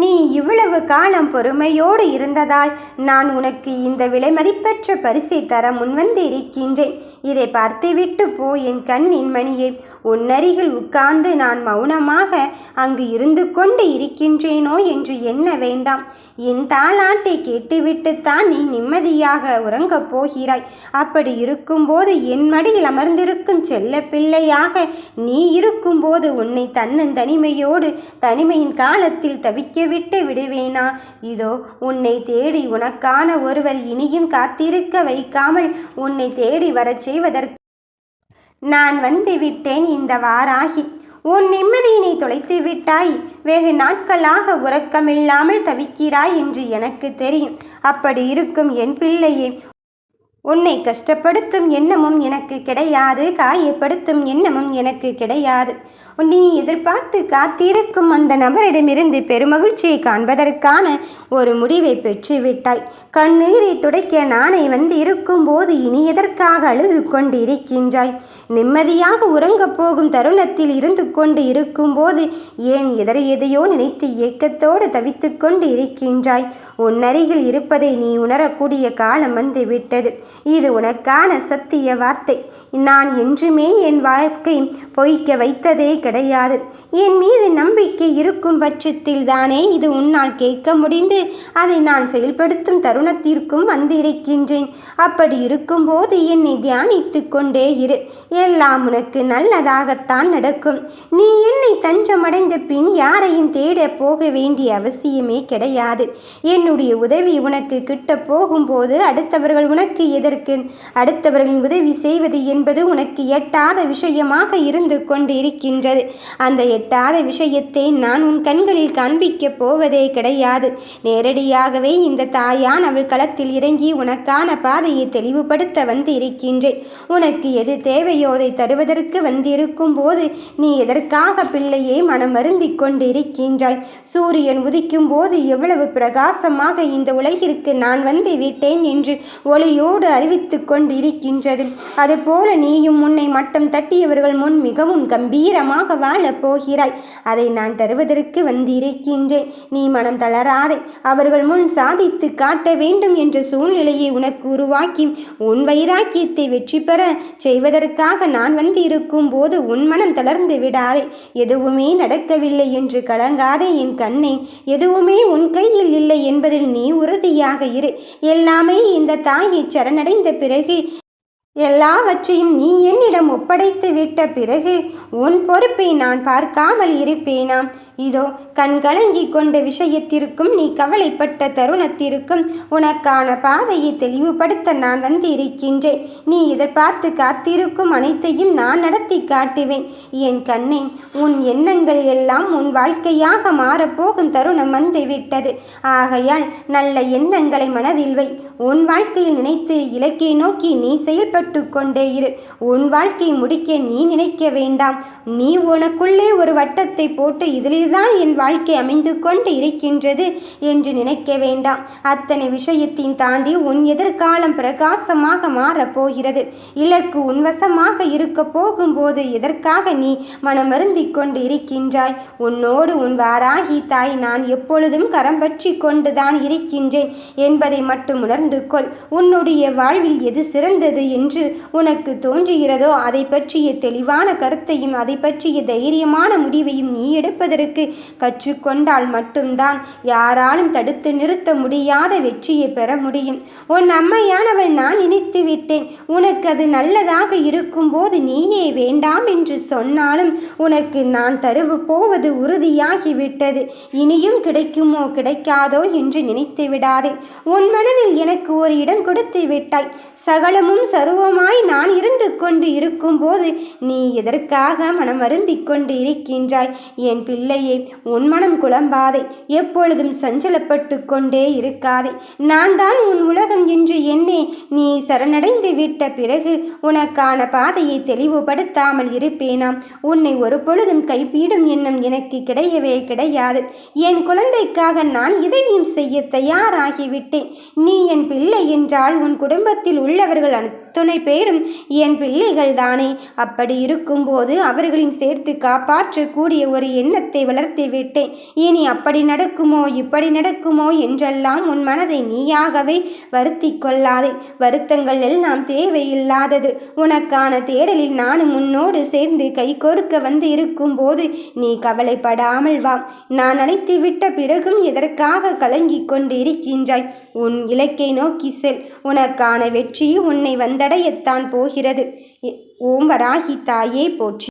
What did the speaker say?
நீ இவ்வளவு காலம் பொறுமையோடு இருந்ததால் நான் உனக்கு இந்த விலைமதிப்பற்ற பரிசை தர முன்வந்து இருக்கின்றேன். இதை பார்த்துவிட்டு போ என் கண்ணின் மணியே. உன்னருகில் உட்கார்ந்து நான் மௌனமாக அங்கு இருந்து கொண்டு இருக்கின்றேனோ என்று எண்ண வேண்டாம். என் தாலாட்டை கேட்டுவிட்டுத்தான் நீ நிம்மதியாக உறங்கப் போகிறாய். அப்படி இருக்கும்போது என் மடியில் அமர்ந்திருக்கும் செல்ல பிள்ளையாக நீ இருக்கும்போது உன்னை தன்னந்தனிமையோடு தனிமையின் காலத்தில் தவிக்க விட்டு விடுவேனா? இதோ உன்னை தேடி உனக்கான ஒருவர் இனியும் காத்திருக்க வைக்காமல் உன்னை தேடி வரச் செய்வதற்கு நான் வந்து விட்டேன். இந்த வாராகி, உன் நிம்மதியினை தொலைத்து விட்டாய். வெகு நாட்களாக உறக்கமில்லாமல் தவிக்கிறாய் என்று எனக்கு தெரியும். அப்படி இருக்கும் என் பிள்ளையே, உன்னை கஷ்டப்படுத்தும் எண்ணமும் எனக்கு கிடையாது, காயப்படுத்தும் எண்ணமும் எனக்கு கிடையாது. நீ எதிர்பார்த்து காத்திருக்கும் அந்த நபரிடமிருந்து பெருமகிழ்ச்சியை காண்பதற்கான ஒரு முடிவை பெற்றுவிட்டாய். கண்ணீரை துடைக்க நானே வந்து இருக்கும்போது இனி எதற்காக அழுது கொண்டு இருக்கின்றாய்? நிம்மதியாக உறங்கப் போகும் தருணத்தில் இருந்து கொண்டு இருக்கும்போது ஏன் எதையோ நினைத்து ஏக்கத்தோடு தவித்து கொண்டு இருக்கின்றாய்? உன் அருகில் இருப்பதை நீ உணரக்கூடிய காலம் வந்து விட்டது. இது உனக்கான சத்திய வார்த்தை. நான் என்றுமே என் வாழ்க்கை பொய்க்க வைத்ததே கிடையாது. என் மீது நம்பிக்கை இருக்கும் பட்சத்தில் தானே இது உன்னால் கேட்க முடிந்து அதை நான் செயல்படுத்தும் தருணத்திற்கும் வந்திருக்கின்றேன். அப்படி இருக்கும்போது என்னை தியானித்து கொண்டே இரு. எல்லாம் உனக்கு நல்லதாகத்தான் நடக்கும். நீ என்னை தஞ்சமடைந்த பின் யாரையும் தேட போக வேண்டிய அவசியமே கிடையாது. என்னுடைய உதவி உனக்கு கிட்ட போகும்போது அடுத்தவர்கள் உனக்கு எதற்கு? அடுத்தவர்களின் உதவி செய்வது என்பது உனக்கு எட்டாத விஷயமாக இருந்து கொண்டு இருக்கின்றது. அந்த எட்டாத விஷயத்தை நான் உன் கண்களில் காண்பிக்கப் போவதே கிடையாது. நேரடியாகவே இந்த தாயான் அவள் களத்தில் இறங்கி உனக்கான பாதையை தெளிவுபடுத்த வந்து இருக்கின்றேன். உனக்கு எது தேவையோ அதை தருவதற்கு வந்திருக்கும் போது நீ எதற்காக பிள்ளையை மனம் வருந்தி கொண்டு இருக்கின்றாய்? சூரியன் உதிக்கும் போது எவ்வளவு பிரகாசமாக இந்த உலகிற்கு நான் வந்து விட்டேன் என்று ஒளியோடு அறிவித்து கொண்டு இருக்கின்றது. அதுபோல நீயும் உன்னை மட்டம் தட்டியவர்கள் முன் மிகவும் கம்பீரமாக வாழப் போகிறாய். அதை நான் தருவதற்கு வந்திருக்கின்றேன். நீ மனம் தளராதே. அவர்கள் முன் சாதித்து காட்ட வேண்டும் என்ற சூழ்நிலையை உனக்கு உருவாக்கி உன் வைராக்கியத்தை வெற்றி பெற செய்வதற்காக நான் வந்து இருக்கும் போது உன் மனம் தளர்ந்து விடாதே. எதுவுமே நடக்கவில்லை என்று கலங்காதே என் கண்ணே. எதுவுமே உன் கையில் இல்லை என்பதில் நீ உறுதியாக இரு. எல்லாமே இந்த தாயை சரணடைந்த பிறகு எல்லாவற்றையும் நீ என்னிடம் ஒப்படைத்து விட்ட பிறகு உன் பொறுப்பை நான் பார்க்காமல் இருப்பேனாம்? இதோ கண்கலங்கி கொண்ட விஷயத்திற்கும் நீ கவலைப்பட்ட தருணத்திற்கும் உனக்கான பாதையை தெளிவுபடுத்த நான் வந்து இருக்கின்றேன். நீ எதிர்பார்த்து காத்திருக்கும் அனைத்தையும் நான் நடத்தி காட்டுவேன். என் கண்ணே, உன் எண்ணங்கள் எல்லாம் உன் வாழ்க்கையாக மாறப்போகும் தருணம் வந்து விட்டது. ஆகையால் நல்ல எண்ணங்களை மனதில் வை. உன் வாழ்க்கையில் நினைத்து இலக்கை நோக்கி நீ செயல்பட்டு கொண்டே இரு. உன் வாழ்க்கை முடிக்க நீ நினைக்க வேண்டாம். நீ உனக்குள்ளே ஒரு வட்டத்தை போட்டு இதில்தான் என் வாழ்க்கை அமைந்து கொண்டு இருக்கின்றது என்று நினைக்க வேண்டாம். அத்தனை விஷயத்தின் தாண்டி உன் எதிர்காலம் பிரகாசமாக மாறப்போகிறது. இலக்கு உன்வசமாக இருக்க போகும்போது எதற்காக நீ மனமருந்தி கொண்டு இருக்கின்றாய்? உன்னோடு உன் வாராகி தாய் நான் எப்பொழுதும் கரம் பற்றி கொண்டுதான் இருக்கின்றேன் என்பதை மட்டும் உணர்ந்து கொள். உன்னுடைய வாழ்வில் எது சிறந்தது என்று உனக்கு தோன்றுகிறதோ அதை பற்றிய தெளிவான கருத்தையும் அதை பற்றிய தைரியமான முடிவையும் நீ எடுப்பதற்கு கற்றுக்கொண்டால் மட்டும்தான் யாராலும் தடுத்து நிறுத்த முடியாத வெற்றியை பெற முடியும். உன் அம்மையானவள் நான் நினைத்து விட்டேன். உனக்கு அது நல்லதாக இருக்கும்போது நீயே வேண்டாம் என்று சொன்னாலும் உனக்கு நான் தருவு போவது உறுதியாகிவிட்டது. இனியும் கிடைக்குமோ கிடைக்காதோ என்று நினைத்து விடாதே. உன் மனதில் எனக்கு ஒரு இடம் கொடுத்து விட்டாய். சகலமும் சர்வமாய் நான் இருந்து கொண்டு இருக்கும்போது நீ எதற்காக மனம் வருந்தி கொண்டு இருக்கின்றாய்? என் பிள்ளையே, உன் மனம் குழம்பாதே. எப்பொழுதும் சஞ்சலப்பட்டு கொண்டே இருக்காதே. நான் தான் உன் உலகம் என்று எண்ணே நீ சரணடைந்து விட்ட பிறகு உனக்கான பாதையை தெளிவுபடுத்தாமல் இருப்பேனாம்? உன்னை ஒரு பொழுதும் கைப்பீடும் எண்ணம் எனக்கு கிடையவே கிடையாது. என் குழந்தைக்காக நான் இதையும் செய்ய தயாராகிவிட்டேன். நீ என் பிள்ளை என்றால் உன் குடும்பத்தில் உள்ளவர்கள் அத்துணை அத்தனை பேரும் என் பிள்ளைகள் தானே. அப்படி இருக்கும்போது அவர்களையும் சேர்த்து காப்பாற்றக்கூடிய ஒரு எண்ணத்தை வளர்த்து விட்டேன். இனி அப்படி நடக்குமோ இப்படி நடக்குமோ என்றெல்லாம் உன் மனதை நீயாகவே வருத்தி கொள்ளாதே. வருத்தங்கள் எல்லாம் தேவையில்லாதது. உனக்கான தேடலில் நானும் உன்னோடு சேர்ந்து கைகோர்க்க வந்து இருக்கும்போது நீ கவலைப்படாமல் வா. நான் அழைத்துவிட்ட பிறகும் எதற்காக கலங்கிக் கொண்டு இருக்கின்றாய்? உன் இலக்கை நோக்கி செல். உனக்கான வெற்றி உன்னை வந்தடையத்தான் போகிறது. ஓம் வராகி தாயே போற்றி.